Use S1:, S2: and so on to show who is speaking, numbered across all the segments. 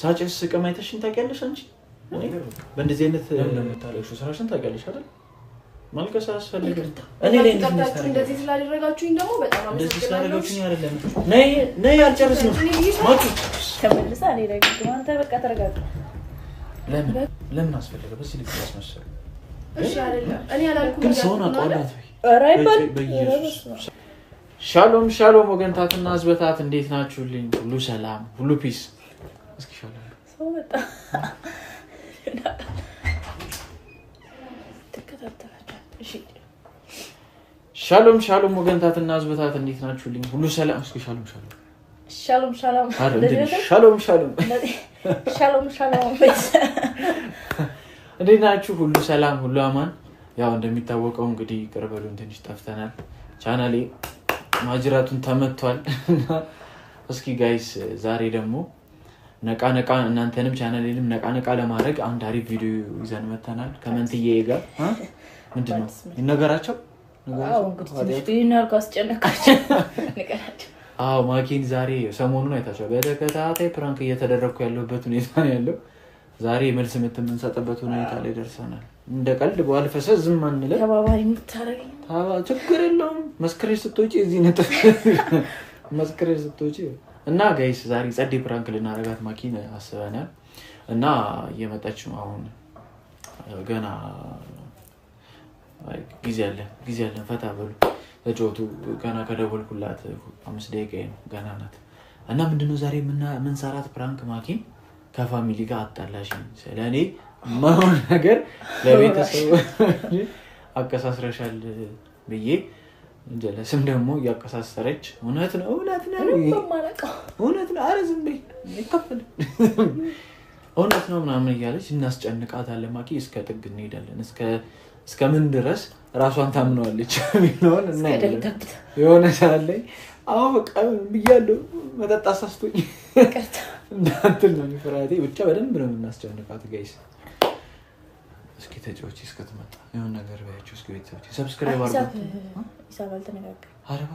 S1: ሳጨስ ስቀማይተሽን ታውቂያለሽ አንቺ በእንደዚህ አይነት ለምታለሽ ስራሽን ታውቂያለሽ አይደል ማልቀስ አስፈልግም እኔ ላይ
S2: እንደዚህ ስላደረጋችሁኝ ደግሞ በጣም
S1: እንደዚህ ስላደረጋችሁኝ አይደለም ነይ አልጨርስም ማቱ
S2: ተመልሳ እኔ ላይ ግን አንተ በቃ ተረጋጋ
S1: ለምን አስፈልገ በዚህ ልክ ያስመስል
S2: እሺ አይደለም እኔ አላልኩም
S1: ግን ሰውን አጣላት
S2: ራይባል
S1: ሻሎም ወገንታትና ህዝበታት እንዴት ናችሁልኝ ሁሉ ሰላም ሁሉ ፒስ እስኪ
S2: ሰው መጣ
S1: ሻሎም ወገንታትና ህዝበታት እንዴት ናችሁልኝ ሁሉ ሰላም እስኪ ሻሎም እንዴት ናችሁ ሁሉ ሰላም ሁሉ አማን ያው እንደሚታወቀው እንግዲህ ቅርበሉን ትንሽ ጠፍተናል ቻናሌ ማጅራቱን ተመቷል እስኪ ጋይስ ዛሬ ደግሞ ነቃ እናንተንም ቻናሌንም ነቃ ለማድረግ አንድ አሪፍ ቪዲዮ ይዘን መተናል ከመንትዬ ጋር ምንድነው ይነገራቸው ማኪን ዛሬ ሰሞኑን አይታችኋል በተከታታይ ፕራንክ እየተደረኩ ያለበት ሁኔታ ነው ያለው ዛሬ መልስ የምትመንሰጥበት ሁኔታ ላይ ደርሰናል እንደ ቀልድ ባልፈሰ ዝም አንለ
S2: ተባባሪ ምታረገኝ
S1: ችግር የለውም መስክሬሽ ስትወጪ እዚህ ነጥፍ መስክሬሽ ስትወጪ እና ጋይስ ዛሬ ጸዴ ፕራንክ ልናረጋት ማኪን አስበናል እና እየመጣች ነው አሁን ገና ጊዜ አለ ፈታ በሉ ተጫውቱ ገና ከደወልኩላት 5 ደቂቃ ነው ገና ናት እና ምንድነው ዛሬ ምን ሰራት ፕራንክ ማኪን ከፋሚሊ ጋር አጣላሽኝ ስለኔ ማውን ነገር ለቤተሰብ አቀሳስረሻል ብዬ ጀለስም ደግሞ ያቀሳሰረች እውነት ነው አረ ዝም በይ ይከፈል እውነት ነው ምናምን እያለች እናስጨንቃታለን ማኪ እስከ ጥግ እንሄዳለን እስከ ምን ድረስ ራሷን ታምነዋለች ቢሆን እና የሆነ ሳለኝ አሁን በቃ ብያለሁ መጠጥ አሳስቶኝ እንዳንተን ነው ፍራቴ ብቻ በደንብ ነው እናስጨንቃት ጋይስ እስኪ ተጫውቺ እስከተመጣ የሆነ ነገር ባያችሁ እስኪ ቤተሰቦች ሰብስክራይብ አድርጉ
S2: ይሳባል ተነጋገር
S1: አረባ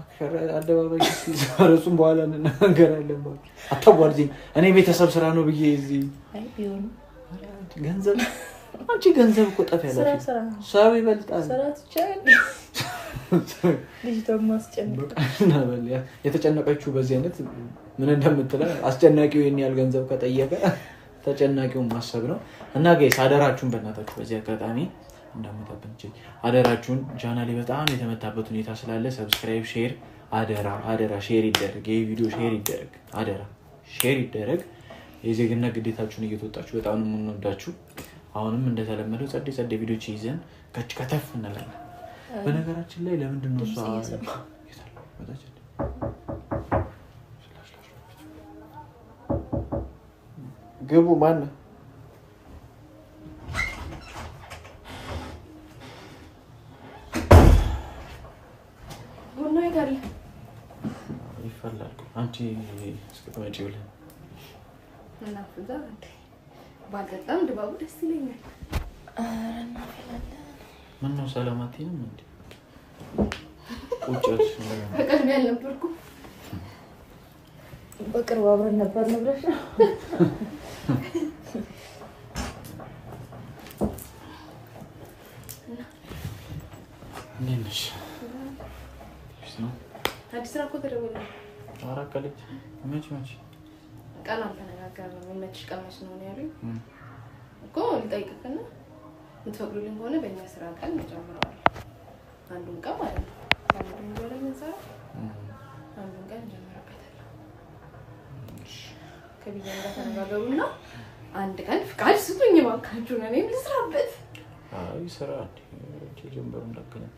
S1: አደባባይ ሲሰሩም በኋላ እንነጋገራለን ባክ አታዋርጂ እኔ ቤተሰብ ስራ ነው ብዬ እዚህ
S2: አይ ቢሆን
S1: ገንዘብ አንቺ ገንዘብ እኮ ጠፍ ያለሽ ሰው ይበልጣል
S2: ስራ ትቻለሽ ልጅቷን ማስጨነቅ
S1: እና በልያ የተጨነቀችው በዚህ አይነት ምን እንደምትለው አስጨናቂው የኔ ያል ገንዘብ ከጠየቀ ተጨናቂው ማሰብ ነው እና ጋይስ አደራችሁን በእናታችሁ በዚህ አጋጣሚ እንደምታበንጂ አደራችሁን ቻናሌ በጣም የተመታበት ሁኔታ ስላለ ሰብስክራይብ ሼር አደራ ሼር ይደረግ ይሄ ቪዲዮ ሼር ይደረግ አደራ ሼር ይደረግ የዜግነት ግዴታችሁን እየተወጣችሁ በጣም ነው የምንወዳችሁ አሁንም እንደተለመደው ጸዴ ቪዲዮች ይዘን ከተፍ እንላለን በነገራችን ላይ ለምንድን ነው እሷ ግቡ ማን
S2: ቡና ይታል
S1: ይፈላል አንቺ እስከመጪ ብለን
S2: እና ፍዛ ባገጣም ድባቡ ደስ ይለኛል አረና ፈላለ
S1: ምን ነው ሰላማቲንም እንዴ ቁጭት
S2: በቀልብ ያልነበርኩ በቅርብ አብረን ነበር ብለሽ
S1: ነሽ
S2: አዲስ ስራ እኮ ተደወለ
S1: አራቀለች መች
S2: ቃል አልተነጋገርንም መች ቀመስ ነው ያሉኝ እኮ ልጠይቅክና ምትፈቅዱልኝ ሆነ በእኛ ስራ ቀን እንጀምራለን አንዱን ቀን ማለት ነው አንዱን ወደ መንሳት አንዱን ቀን እንጀምራበታለን ከቢዛን ጋር ተነጋገሩና አንድ ቀን ፍቃድ ስጡኝ ባካችሁ ነው እኔም ልስራበት
S1: አይ ስራ ጀምበሩ እንደከነት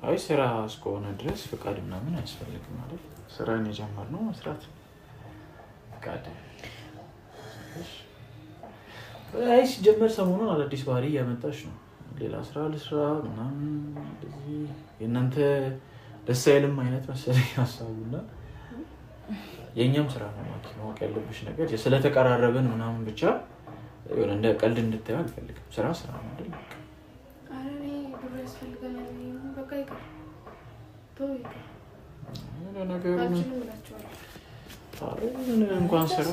S1: አይ ስራ እስከሆነ ድረስ ፍቃድ ምናምን አያስፈልግም ማለት ስራን የጀመርነው መስራት ፍቃድ አይስ ጀመር ሰሞኑን አዲስ ባህሪ ያመጣሽ ነው ሌላ ስራ ልስራ ምናምን እንደዚህ የእናንተ ደስ አይልም አይነት መሰለኝ ሐሳቡና የኛም ስራ ነው ማለት ነው ያለብሽ ነገር ስለተቀራረበን ምናምን ብቻ የሆነ እንደ ቀልድ እንድታዩ አልፈልግም ስራ ነው አይደል
S2: አሬ ብር ያስፈልገናል በቃ ይቀር ቶይ
S1: ነገሩ ነው እንኳን ስራ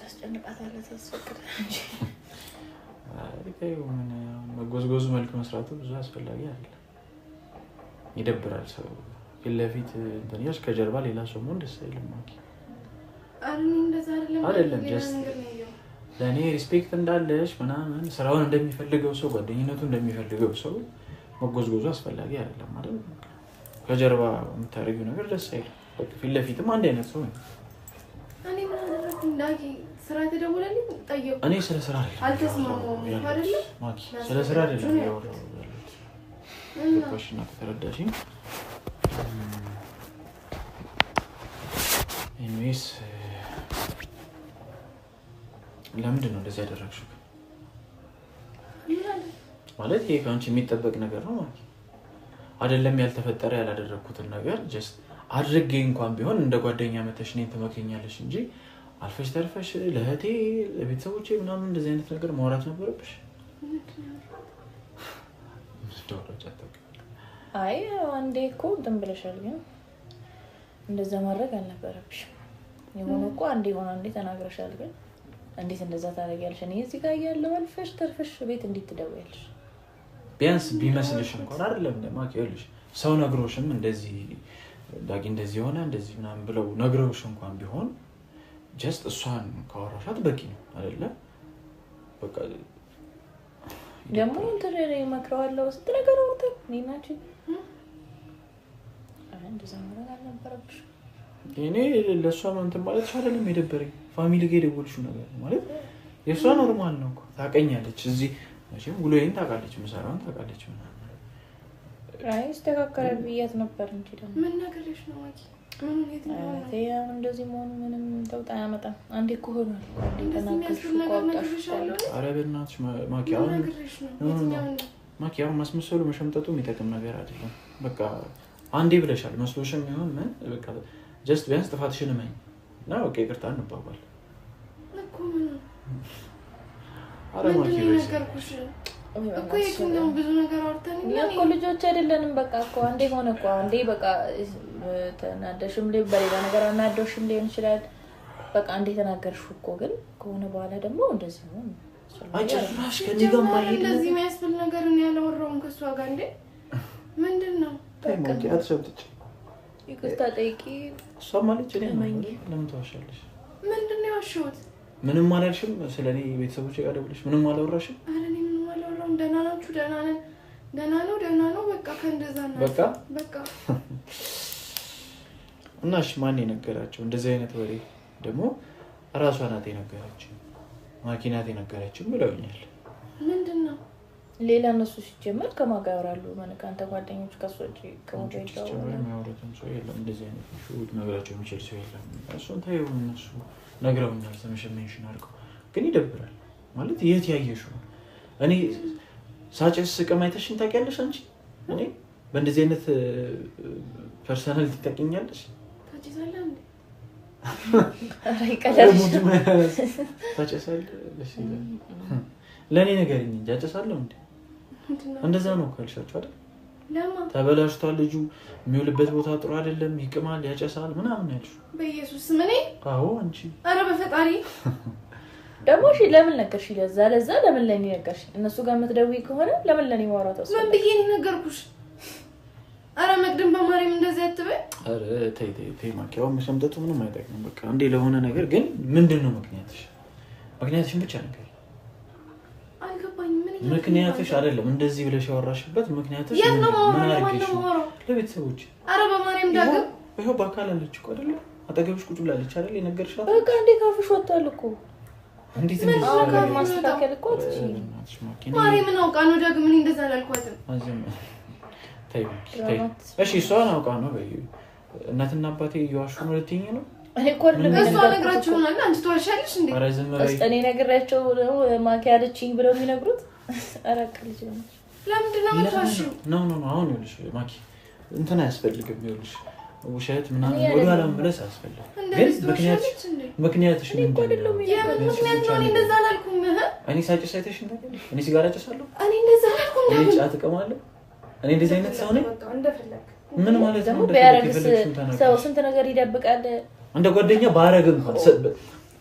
S3: ታስጨንቃታለህ ታስፈቅዳለህ እንጂ
S1: ምን መጎዝጎዝ መልክ መስራቱ ብዙ አስፈላጊ አይደለም። ይደብራል። ሰው ፊት ለፊት እንትን ያስ ከጀርባ ሌላ ሰው መሆን ደስ አይልም። አይደለም ጀስት ለእኔ ሪስፔክት እንዳለሽ ምናምን ስራውን እንደሚፈልገው ሰው ጓደኝነቱ እንደሚፈልገው ሰው መጎዝጎዙ አስፈላጊ አይደለም ማለት ነው። ከጀርባ የምታደርጊው ነገር ደስ አይልም። ፊት ለፊትም አንድ አይነት ሰው ነው። እኔ ስለ ስራ ስለ ስራ አይደለም ያወራው ያሉት እና ከተረዳሽኝ ኢንዌስ ለምንድን ነው እንደዚህ ያደረግሽው? ማለት ይሄ ከአንቺ የሚጠበቅ ነገር ነው ማለት አይደለም። ያልተፈጠረ ያላደረግኩትን ነገር ጀስት አድርጌ እንኳን ቢሆን እንደ ጓደኛ መተሽ እኔን ትመከኛለሽ እንጂ አልፈሽ ተርፈሽ ለእህቴ ለቤተሰቦቼ ምናምን እንደዚህ አይነት ነገር ማውራት ነበረብሽ?
S3: አይ አንዴ እኮ እንትን ብለሻል፣ ግን እንደዛ ማድረግ አልነበረብሽም። የሆነ እኮ አንዴ ሆነ አንዴ ተናግረሻል፣ ግን እንዴት እንደዛ ታደርጊያለሽ? እኔ እዚህ ጋር ያለው አልፈሽ ተርፈሽ ቤት እንዴት ትደውያለሽ?
S1: ቢያንስ ቢመስልሽ እንኳን አይደለም ለማኪያለሽ ሰው ነግሮሽም እንደዚህ ዳጊ እንደዚህ ሆነ እንደዚህ ምናምን ብለው ነግረውሽ እንኳን ቢሆን ጀስት እሷን ካወራሻት በቂ ነው አይደለ? በቃ
S3: ደግሞ እንትን መክረዋለሁ ስትነገር ወጣ ነኝናቺ እንደዛ ማለት አልነበረብሽ።
S1: እኔ ለሷ እንትን ማለት አይደለም የደበረኝ ፋሚሊ ጋር ደውልሽው ነገር ማለት የሷ ኖርማል ነው እኮ ታውቀኛለች። እዚህ መቼም ውሎዬን ታውቃለች፣ ምሳራውን ታውቃለች።
S3: አይስተካከለ ብያት ነበር እንጂ ደግሞ
S2: ምን ነገርሽ ነው ማኪ? ምን ነው
S3: ታዲያ እንደዚህ መሆኑ ምንም ተውጣ ያመጣም። አንዴ እኮ ሆኗል። አንዴ ተናገርሽ እኮ አውጣሽ።
S1: ኧረ በእናትሽ ማኪያው ማኪያው ማስመሰሉ መሸምጠጡ የሚጠቅም ነገር አይደለም። በቃ አንዴ ብለሻል መስሎሽም ይሁን ምን በቃ ጀስት ቢያንስ ጥፋትሽን እመኝ እና በቃ ይቅርታ እንባባል
S2: እኮ ምን
S1: አረ ማኪ
S2: ነገርኩሽ እኮ የትኛው ብዙ ነገር አውርተን
S3: እኮ ልጆች አይደለንም። በቃ እኮ አንዴ ሆነ እኮ አንዴ በቃ ተናደሽም በሌላ ነገር አናደሽም ሊሆን ይችላል። በቃ አንዴ ተናገርሽው እኮ ግን ከሆነ በኋላ ደግሞ እንደዚህ ነው
S1: አጭራሽ ከኔ ጋር ማይሄድ
S2: እንደዚህ የሚያስብል ነገር ነው ያላወራውን ከሷ ጋር እንዴ ምንድነው?
S1: ታይሞንኪ አትሰብጥጭ
S3: ይቅርታ ጠይቂ።
S1: እሷ ማለት እኔ ለምን ተዋሻለሽ?
S2: ምንድነው ያልሽውት?
S1: ምንም አላልሽም? ስለኔ ቤተሰቦቼ ጋር ደውለሽ ምንም አላወራሽም?
S2: አረ እኔ ምንም አላወራም። ደህና ናችሁ? ደህና ነን። ደህና ነው በቃ ከእንደዛ ነው በቃ
S1: እናሽ ማን የነገራቸው እንደዚህ አይነት ወሬ? ደግሞ ራሷ ናት የነገረችው ማኪናት የነገረችው ብለውኛል።
S2: ምንድነው
S3: ሌላ እነሱ ሲጀመር ከማጋወራሉ ማለት አንተ ጓደኞች ከሶጪ ከሞጆች ጋር
S1: ማውራትም ሰው የለም። እንደዚህ አይነት ሹት ነገራቸው የሚችል ሰው የለም። እሱን ታየው እነሱ ነግረውኛል። ሰምሽሜንሽን አድርገው ግን ይደብራል ማለት የት ያየሽው? እኔ ሳጨስ ስቅም አይተሽኝ ታውቂያለሽ አንቺ? እኔ በእንደዚህ አይነት ፐርሰናል ትጠቂኛለሽ?
S2: ታጭሳለህ እንዴ?
S3: አይ ቀለሽ
S1: ታጨሳለሽ ለኔ ነገርኝ እንጂ አጨሳለሁ እንዴ? እንደዛ ነው ካልሻችሁ አይደል?
S2: ለማ
S1: ተበላሽቷል ልጁ የሚውልበት ቦታ ጥሩ አይደለም፣ ይቅማል፣ ያጨሳል ምናምን ያልሽ
S2: በኢየሱስ ምን?
S1: አዎ አንቺ
S2: አረ በፈጣሪ
S3: ደግሞ እሺ ለምን ነገርሽ? ለዛ ለምን ለኔ ነገርሽ? እነሱ ጋር የምትደውይ ከሆነ ለምን ለኔ ማውራት አስፈለገ?
S2: ምን ብዬ ነገርኩሽ? አረ መቅደም በማርያም እንደዚህ አትበይ።
S1: አረ ተይ ማኪያው መሸምጠጡ ምንም አይጠቅምም። በቃ እንዴ ለሆነ ነገር ግን ምንድነው ምክንያትሽ? ምክንያትሽን ብቻ ነገር
S2: አልገባኝም። ምን
S1: ምክንያትሽ አይደለም እንደዚህ ብለሽ ያወራሽበት ምክንያትሽ
S2: ምን ነው?
S1: ለቤተሰቦች
S2: አረ በማርያም ዳግም
S1: ይሄው በአካል አለች እኮ አይደል? አጠገብሽ ቁጭ ብላለች አይደል? የነገርሻት
S3: በቃ እንዴ ካፍሽ ወጣል እኮ
S1: እንዴት
S3: እንደዚህ ማስተካከል እኮ
S2: ማርያም ነው ቃል ነው ዳግም ምን እንደዛ አላልኳትም።
S1: ተይ እሺ እሷን አውቃ ነው በይ እናትና አባቴ እየዋሹ ነው ልትይኝ ነው?
S3: እኔ እኮ አይደለም
S2: እሷ ነግራቸውና አንቺ ተዋሻለሽ እንዴ?
S1: ኧረ ዝም በይ።
S3: እኔ ነግራቸው ነው ማኪያለችኝ ብለው የሚነግሩት። ኧረ ቀልጅ ነው።
S2: ለምንድን ነው የምትዋሺው?
S1: ኖ አሁን ይኸውልሽ ማኪ እንትን አያስፈልግም። ይኸውልሽ ውሸት ምናምን ወደኋላ መመለስ አያስፈልግም። ግን ምክንያትሽ ምንድን ነው?
S2: ምክንያት ነው እንደዛ አላልኩም።
S1: እኔ ሳጭስ አይተሽ እንዳትልሽ እኔ ሲጋራ ጨሳለሁ።
S2: እኔ እንደዛ አላልኩም።
S1: እኔ ጫት እቀማለሁ። እኔ እንደዚህ አይነት ሰው ነኝ።
S2: በቃ እንደፈለክ
S1: ምን ማለት ነው?
S3: ቢያረግስ ሰው ስንት ነገር ይደብቃል።
S1: እንደ ጓደኛ ባረግ እንኳን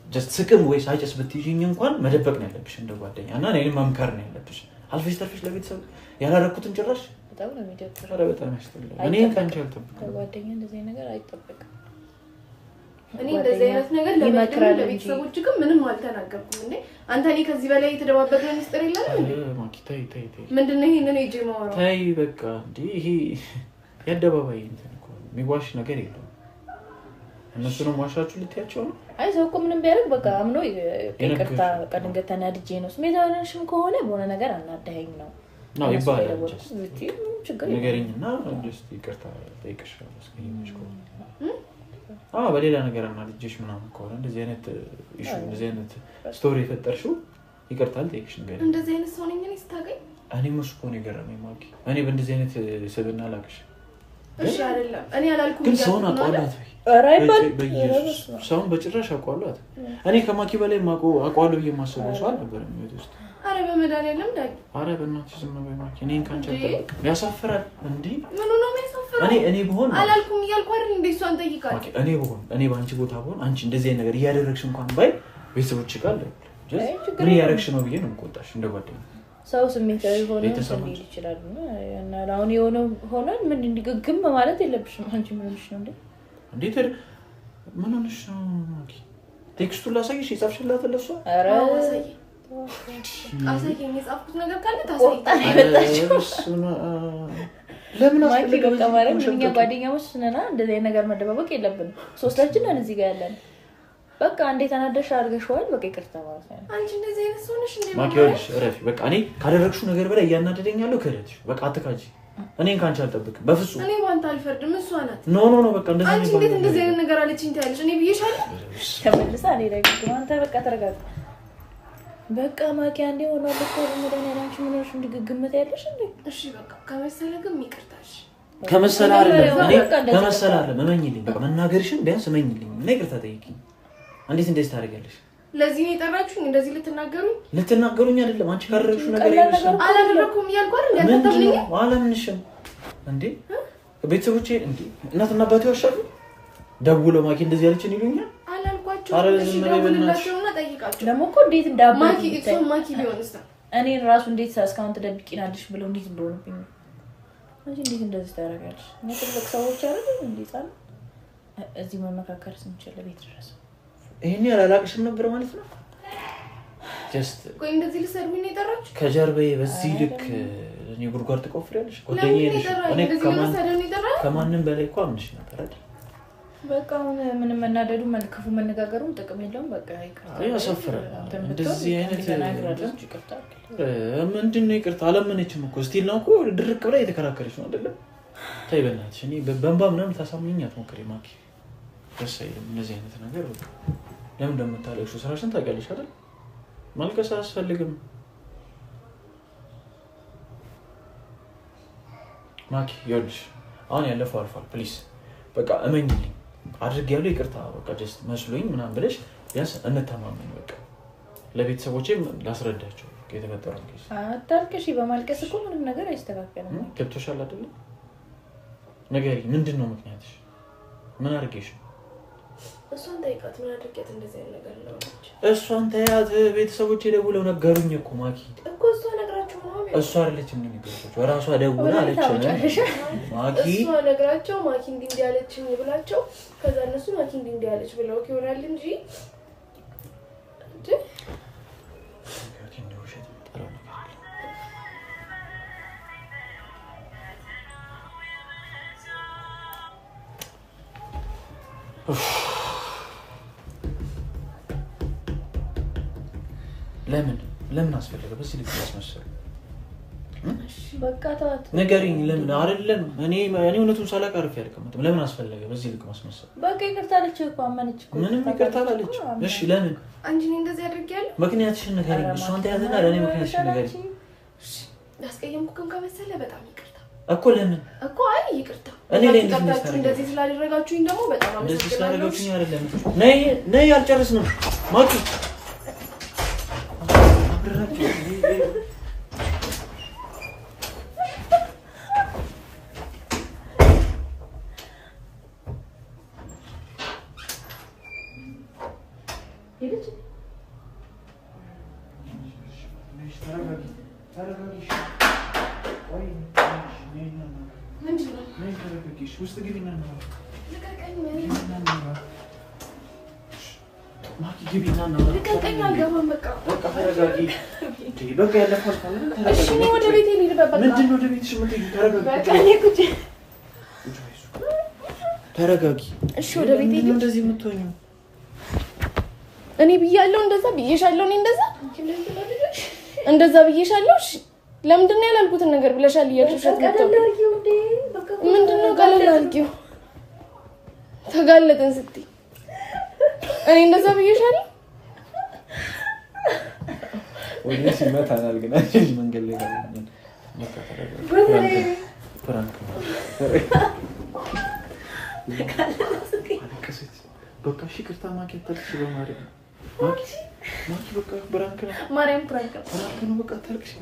S1: ጀስት ስቅም ወይስ አይጨስ ብትይዥኝ እንኳን መደበቅ ነው ያለብሽ እንደ ጓደኛ እና እኔንም መምከር ነው ያለብሽ አልፈሽ ተርፈሽ ለቤተሰብ ያላረኩትን ጭራሽ
S3: በጣም ነው የሚደብረው
S1: ኧረ በጣም ያስጠላል እኔ ካንቺ አልጠብቅም
S3: ጓደኛ እንደዚህ ነገር አይጠበቅም
S2: እኔ እንደዚህ አይነት ነገር ለቤተሰቦች ግን ምንም አልተናገርኩም እንዴ አንተ እኔ ከዚህ በላይ የተደባበቀ ሚስጥር የለም እንዴ
S1: ማኪ ተይ
S2: ምንድነው ይሄንን እጄ ማወራው
S1: ተይ በቃ እንዴ ይሄ ያደባባይ እንትን እኮ የሚዋሽ ነገር የለም እነሱንም ዋሻችሁ ልትያቸው ነው
S3: አይ ሰው እኮ ምንም ቢያደርግ በቃ አምኖ ይቅርታ ቀድንገት ተናድጄ ነው ስሜታውነሽም ከሆነ በሆነ ነገር አናደኸኝ ነው
S1: ይባላል
S3: ችግር
S1: ነገርኝና ጀስት ይቅርታ ጠይቅሻለሁ እስኪ በሌላ ነገር አናድጄሽ ምናምን ከሆነ እንደዚህ አይነት ኢሹ እንደዚህ አይነት ስቶሪ የፈጠርሽው ይቅርታል ጠይቅሽ ነገር
S2: እንደዚህ አይነት ሰው ነኝ እኔ ስታገኝ
S1: እኔም እሱ እኮ ነው የገረመኝ ማኪ እኔ በእንደዚህ አይነት ስብና ላቅሽ
S2: እሺ አይደለም እኔ አላልኩም
S1: ግን ሰውን አቋላት
S3: ኧረ አይባል
S1: ሰውን በጭራሽ አቋሏት እኔ ከማኪ በላይ አቋሉ ብዬ የማስበው ሰው አልነበረም ቤት ውስጥ
S2: ኧረ በመድኃኒዓለም ዳግ
S1: ኧረ በእናትሽ ዝም በይ ማኪ እኔን ካንቺ አልጠብቅም ያሳፍራል እንዴ
S2: ምኑ ነው የሚያሳፍረው
S1: እኔ ብሆን
S2: አላልኩም እያልኩ አይደል እንደ እሷን ጠይቃለሁ
S1: ማኪ እኔ በአንቺ ቦታ ብሆን አንቺ እንደዚህ አይነት ነገር እያደረግሽ እንኳን ባይ ቤተሰቦች ጋር ምን እያደረግሽ ነው ብዬ ነው የምቆጣሽ እንደ ጓደኛ
S3: ሰው ስሜታዊ ሆኖ ሊል ይችላል እና አሁን የሆነ ሆነን ምን እንዲገግም ማለት የለብሽም አንቺ ምን ሆነሽ ነው
S1: እንዴት ምን ሆነሽ ነው ማኪ ቴክስቱን ላሳይሽ የጻፍሽላት ለሷ
S3: ኧረ
S2: አሳየኝ የጻፍኩት ነገር ካለ ታሳይ
S1: ለምን
S3: ማኪ በቃ ማለት እኛ ጓደኛሞች ነና እንደዚህ ነገር መደባበቅ የለብንም ሶስታችን ነን እዚህ ጋር ያለን በቃ እንዴት አናደሽ አድርገሽዋል በቃ ይቅርታ ማለት ነው
S2: አንቺ እንደዚህ አይነት ሰው ነሽ እንዴ
S1: ማኪ ወልሽ ረፊ በቃ እኔ ካደረግሽው ነገር በላይ ያናደደኛለሁ ከረትሽ በቃ አትካጂ እኔን ካንቺ አልጠብቅም በፍጹም
S2: እኔ ዋንታ አልፈርድም እሷ ናት
S1: ኖ በቃ
S2: አንቺ እንዴት እንደዚህ አይነት ነገር አለችኝ ታያለሽ እኔ ብዬሻለሁ
S3: ተመልሳ እኔ ደግሞ አንተ በቃ ተረጋጋ በቃ ማኪ አንዴ ሆኗል እኮ ለመዳን አንቺ ምን ሆነሽ እንድግግመት ያለሽ እንዴ
S2: እሺ በቃ ከመሰለ ግን ይቅርታሽ
S1: ከመሰለ አይደለም እኔ ከመሰለ አይደለም እመኝልኝ በቃ መናገርሽን ቢያንስ እመኝልኝ እና ይቅርታ ጠይቂኝ እንዴት እንደዚህ ታደርጊያለሽ
S2: ለዚህ ነው የጠራችሁኝ እንደዚህ
S1: ልትናገሩኝ አይደለም አንቺ ካደረግሽው ነገር ይልሽ
S2: አላደረኩም እያልኩ አይደል ያተተብልኝ
S1: አለምንሽም እንዴ ቤተሰቦቼ እንዴ እናትና አባቴ ዋሻሉ ደውለው ማኪ እንደዚህ ያለችን ይሉኛል
S2: አላልኳቸው እሺ ደውልላቸውና ጠይቃቸው
S3: ደግሞ እኮ እንዴት እንዳባ
S2: ማኪ ቢሆንስ
S3: እኔ ራሱ እንዴት እስካሁን ተደብቂናለሽ ብለው እንዴት እንደሆነብኝ አንቺ እንዴት እንደዚህ ታደርጋለሽ እኔ ትልቅ ሰዎች አይደል እንዴት አለ እዚህ መመካከር ስንችል ቤት ድረስ
S1: ይሄን ያላላቅሽም ነበር ማለት ነው ጀስት
S2: ቆይ እንደዚህ ልሰርቡኝ ነው የጠራችሁ
S1: ከጀርባዬ በዚህ ልክ እኔ ጉርጓር ትቆፍሪያለሽ ጓደኛዬ ነሽ እኔ ከማንም በላይ እኮ አምንሽ ነበር አይደል
S3: በቃ ምንም መናደዱ መልክፉ መነጋገሩም ጥቅም የለውም በቃ
S1: ያሳፍራል እንደዚህ አይነት ምንድነው ይቅርታ አለመነችም እኮ ስቲል ነው እኮ ድርቅ ብላ የተከራከረች ነው አይደል ተይ በእናትሽ እኔ በእንባ ምናምን ታሳምኚኝ አትሞክሪ ማኪ ደስ አይልም እንደዚህ አይነት ነገር ለምን እንደምታለቅሽው ስራሽን ታውቂያለሽ አይደል ማልቀስ አያስፈልግም ማኪ ይኸውልሽ አሁን ያለፈው አልፏል ፕሊዝ በቃ እመኝልኝ አድርጌያለሁ ይቅርታ በቃ ጀስት መስሎኝ ምናምን ብለሽ ቢያንስ እንተማመን በቃ ለቤተሰቦቼም ላስረዳቸው የተፈጠረው ኬስ
S3: አታልቅሽ በማልቀስ እኮ ምንም ነገር አይስተካከልም
S1: ገብቶሻል አይደል ንገሪኝ ምንድነው ምክንያትሽ ምን አድርጌሽ
S2: እሷን ጠይቃት ምን አድርጌያት እንደዚህ አይነት ነገር ነው
S1: እሷን ተያት ቤተሰቦቼ ደውለው ነገሩኝ እኮ ማኪ
S2: እኮ እሷ ነግራቸው ነው
S1: እሷ አይደለችም ምን ነገርኩት ራሷ ደውላ አለች ማኪ
S2: እሷ ነግራቸው ማኪ እንዲህ ያለችኝ ብላቸው ከዛ እነሱ ማኪ እንዲህ ያለች ብለው ይሆናል እንጂ
S1: ለምን አስፈልገ በዚህ ልክ ያስመሰለ
S3: በቃ ተዋት
S1: ነገርኝ ለምን አይደለም እኔ እውነቱን ሳላቀርፍ ያልከመት ለምን አስፈልገ በዚህ ልክ ማስመሰል
S3: በቃ ይቅርታ አለች እኮ አመነች እኮ
S1: ምንም ይቅርታ አለች እሺ ለምን
S2: አንቺ ነኝ እንደዚህ አድርጌያለሁ
S1: ምክንያትሽን ንገሪኝ እሷን ተያዘና ለኔ ምክንያትሽን ንገሪኝ
S2: ያስቀየምኩከም ከመሰለ በጣም ይቅርታ
S1: እኮ ለምን
S2: እኮ አይ ይቅርታ
S1: እኔ
S2: እንደዚህ ስላደረጋችሁኝ ደግሞ በጣም
S1: እንደዚህ ስላደረጋችሁኝ አይደለም ነይ አልጨርስንም ማኪ
S3: ሄደች
S1: ተረጋጊ። ቆይ
S2: ምንድን ነው?
S1: ተረጋጊ። ውስጥ ግቢና ነው
S2: ልቀቀኝ።
S1: ማኪ ግቢና ነው
S2: ልቀቀኝ። አልገባም። በቃ
S1: ተረጋጊ። በቃ ያለፈው
S2: እሺ፣ እኔ ወደ ቤቴ ልሂድ። በቃ
S1: ምንድን ነው ወደ ቤትሽ የምትሄጂው? ተረጋጊ።
S2: በቃ እኔ ቁጭ
S1: ተረጋጊ።
S2: እሺ፣ ወደ ቤቴ ልሂድ።
S1: እንደዚህ የምትሆኚው
S2: እኔ ብያለሁ። እንደዛ ብዬሻለሁ። እኔ እንደዛ ብዬሻለሁ። እሺ፣ ለምንድን ነው ያላልኩትን ነገር ብለሻል እያልኩሽ ምንድን ነው ቀለል አድርጊው? ተጋለጥን ስትይ እኔ እንደዛ ብዬሻለሁ።
S1: ወይኔ ሲመታናል ግን መንገድ ላይ ጋር ፍራንክ በቃ እሺ፣ ይቅርታ ማኪ አታልቅሽ። በማርያም ማኪ በቃ ብራንክ ነው።
S2: ማርያም ፍራንክ
S1: ነው። በቃ አታልቅሽ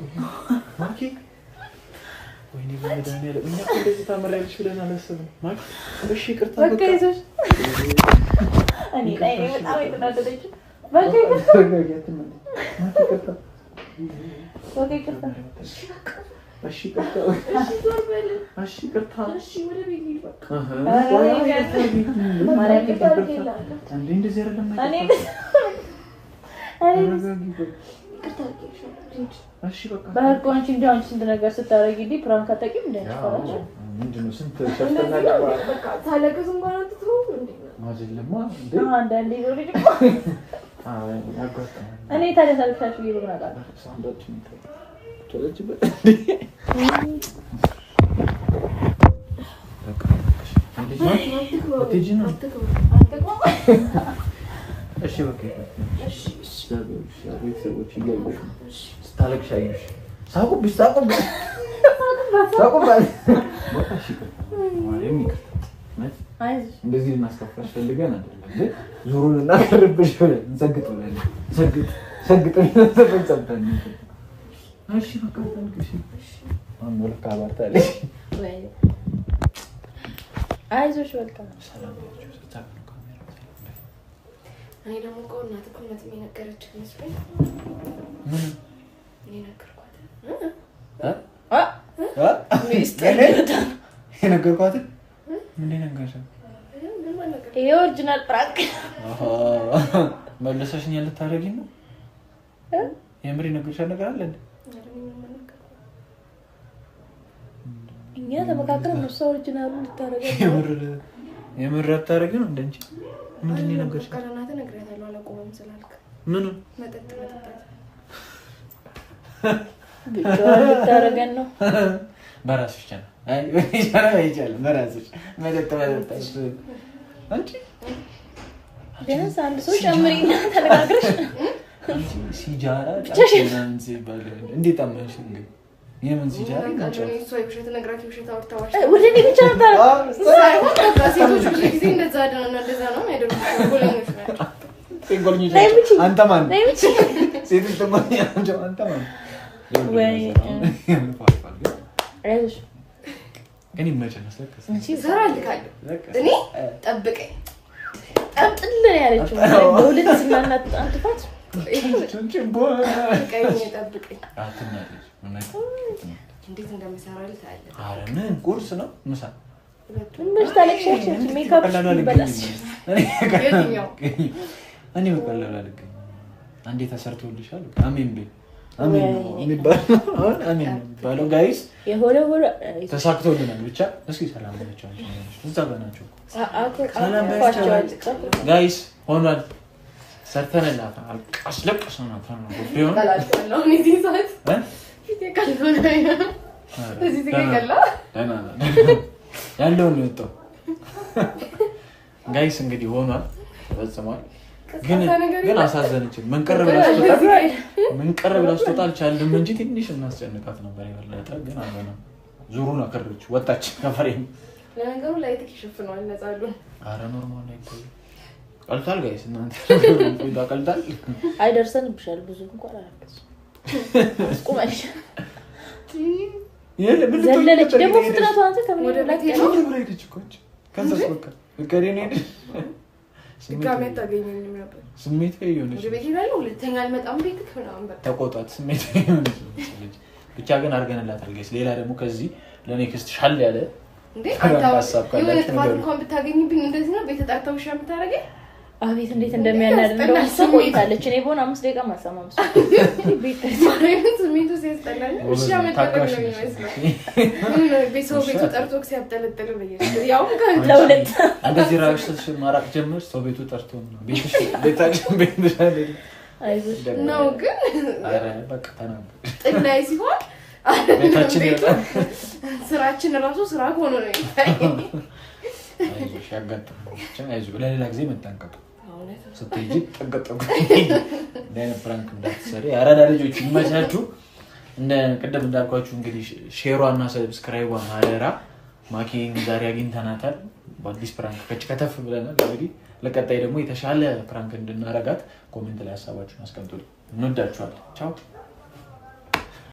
S1: ማኪ። ወይኔ በመድኃኒዓለም እኛ እኮ እንደዚህ ታመሪያለሽ ብለን አላሰብንም ማኪ። እሺ ይቅርታ
S3: በቃ ይዞሽ እኔ ላይ በጣም የተናደደች በቃ ይቅርታ በቃ ይቅርታ
S1: እሺ ይቅርታ እሺ ይቅርታ
S2: እሺ፣ ወደ ቤት ልሂድ። በቃ
S3: ማርያም ይቅርታ
S1: እንዴ እንደዚህ አይደለም። እሺ በቃ
S3: በህግ አንቺ እንደ አንቺ ስንት ነገር ስታደርጊልኝ ፕራንክ አታውቂም እንደ አንቺ
S1: ምንድን ነው ስንት ሸፍተናል።
S2: በቃ ታለቅስ እንኳን አትተው እንዴ
S1: ማዘለማ እንዴ
S3: አንዳንዴ ነው ልጅ
S1: ያጓጣ
S3: እኔ ታዲያ ታልካሽ ብዬ ምን አውቃለሁ።
S1: ሳንዶችን ተለጅበት እሺ በቃ ቤተሰቦች እያሉሽ ስታለቅሽ አየሁሽ። ሳቁብሽ እንደዚህ ልናስከፋሽ ፈልገን አይደለም፣ ግን ዙሩን እናቀርብሽ ብለን እንሰግጥ ብለን ሰግጠን ሰብተን እሺ በቃ ታልቅሽ። አሁን ወልካ ባርታለሽ።
S3: አይዞሽ በቃ
S1: ሰላም ያችሁ ስታቅ ነው ካሜራ
S2: እኔ ደግሞ እኮ እናትህ እኮ እውነት የነገረችህ መስሎኝ እኔ ነገርኳት
S1: የነገርኳት ምንድን ነገርሽ?
S3: ይሄ ኦሪጂናል ፕራንክ
S1: መለሰሽኝ ልታደርጊ ነው? የምር የነገርሻት ነገር አለ እንዴ?
S3: እኛ ተመካከርን ነው ሰው ኦሪጂናሉን ልታረጋግ
S1: የምር አታረጊ ነው እንደንቺ ምንድን ነው ነገርሽ?
S2: ቀረናተ ነግሬያታለሁ አላቆመም ስላልክ
S1: ምን
S2: መጠጥ
S3: ብቻዋን ልታረገን ነው
S1: በራስሽ ብቻ ነው። አይ ይቻላል በራስሽ መጠጥ አንቺ
S3: ቢያንስ አንድ ሰው ጨምሪና ተነጋግረሽ
S1: ሲጃራ ጫናን ሲባል እንዴት አማሽ እንዴ? የምን ሲጃራ
S2: ነው ሰው ይብሸት ነግራችሁ ይብሸት አውርታዋሽ
S3: ወደ እኔ ብቻ ነበር
S2: ሴቶች ጊዜ እንደዛ አይደለም እንደዛ ነው ያደርጉት ጎለኞች ናቸው።
S1: ሴንጎልኞች አንተ ማን ሴቶች ደግሞ አንተ ማን
S3: ወይ አይዞሽ
S1: ግን ይመቸን ስለከስ
S2: ዘራ ልካለሁ እኔ ጠብቀኝ
S3: ጠብጥልን ያለችው በሁለት ስናናት አንጥፋት
S2: ጠብቀኝ እንዴት እንደምሰራ ልታያለህ።
S1: ኧረ ምን ቁርስ ነው ምሳ
S3: ትንሽ ታለቅሻች ሜካፕ በላስ
S2: የትኛው
S1: እኔ በቀላሉ አልገኝ አንዴ ተሰርቶልሻል አሜን በይ አሜን ነው የሚባለው አሁን አሜን ነው የሚባለው ጋይስ
S3: የሆነ ሆነ
S1: ተሳክቶልናል ብቻ እስኪ ሰላም በላቸው እዛ በናቸው
S3: ሰላም በላቸው
S1: ጋይስ ሆኗል ሰርተንላት አስለቅሰናል ቢሆን
S2: ቀላልኩ እኔ እዚህ ሰዓት ፊቴ ቀልቶ ነው እዚህ ትገኛላ
S1: ያለውን የወጣው ጋይስ እንግዲህ ሆኗል ተፈጽሟል። ግን አሳዘነችን። ምን ቀረ ብላ ስትወጣ አልቻልንም እንጂ ትንሽ እናስጨንቃት ነበር የበለጠ ግን አልሆነም። ዙሩን አከረች ወጣች ከፈሬም
S2: ለነገሩ ላይ ተከሽፍኗል ነፃሉ
S1: አረ ኖርማል ላይ ቀልታል ጋይስ እናንተ ቀልታል
S3: አይደርሰንብሻል ብዙ እንኳን አላከስ ቁመሽ ዘለለች ደግሞ ፍጥነቱ አንተ ከምን
S2: ወደ ቤት
S1: ነው ብራይድች ኮች ከዛስ በቃ ከሬኔ
S2: ድጋሜ ታገኘኝም ነበር
S1: ስሜት ይሆነች
S2: ወደ ቤት ይላል ሁለተኛ አልመጣም ቤት ከናም በቃ
S1: ተቆጣት ስሜት ይሆነች ብቻ ግን አድርገንላታል ጋይስ ሌላ ደግሞ ከዚህ ለኔክስት ሻል ያለ
S2: እንዴ አታው የሆነ ጥፋት እንኳን ብታገኝብኝ እንደዚህ ነው ቤት ተጣርተው ሻም ታረጋይ
S3: አቤት እንዴት እንደሚያናድድ ነው ቆይታለች እኔ ቦን 5 ደቂቃ ማሰማም ቤት
S2: ማረን ስሜቱ ሲያስጠላኝ እሺ አመጣለሁ ነው የሚመስለው ቤቱ ጠርቶ ሲያብጠለጥል በየት ያው
S3: ለሁለት
S1: እንደዚህ ራስሽ ማራቅ ጀመርሽ ሰው ቤቱ ጠርቶ ነው ቤታችን ቤት
S3: አይዞሽ
S2: ነው ግን
S1: አረ በቃ ተናገር
S2: ጥላይ ሲሆን
S1: ቤታችን ይወጣል
S2: ስራችን ራሱ ስራ ሆኖ ነው
S1: አይዞሽ ያጋጥማል አይዞሽ ለሌላ ጊዜ መጠንቀቅ ስትጂ ተጠንቀቁ ለኔ ፍራንክ እንዳትሰሪ አራዳ ልጆች ይመቻቹ እንደ ቅድም እንዳልኳችሁ እንግዲህ ሼሯና ሰብስክራይቧን አደራ ማኪን ዛሬ አግኝተናታል በአዲስ ፍራንክ ከተፍ ብለናል እንግዲህ ለቀጣይ ደግሞ የተሻለ ፍራንክ እንድናረጋት ኮሜንት ላይ ሐሳባችሁን አስቀምጡልኝ እንወዳችኋለን ቻው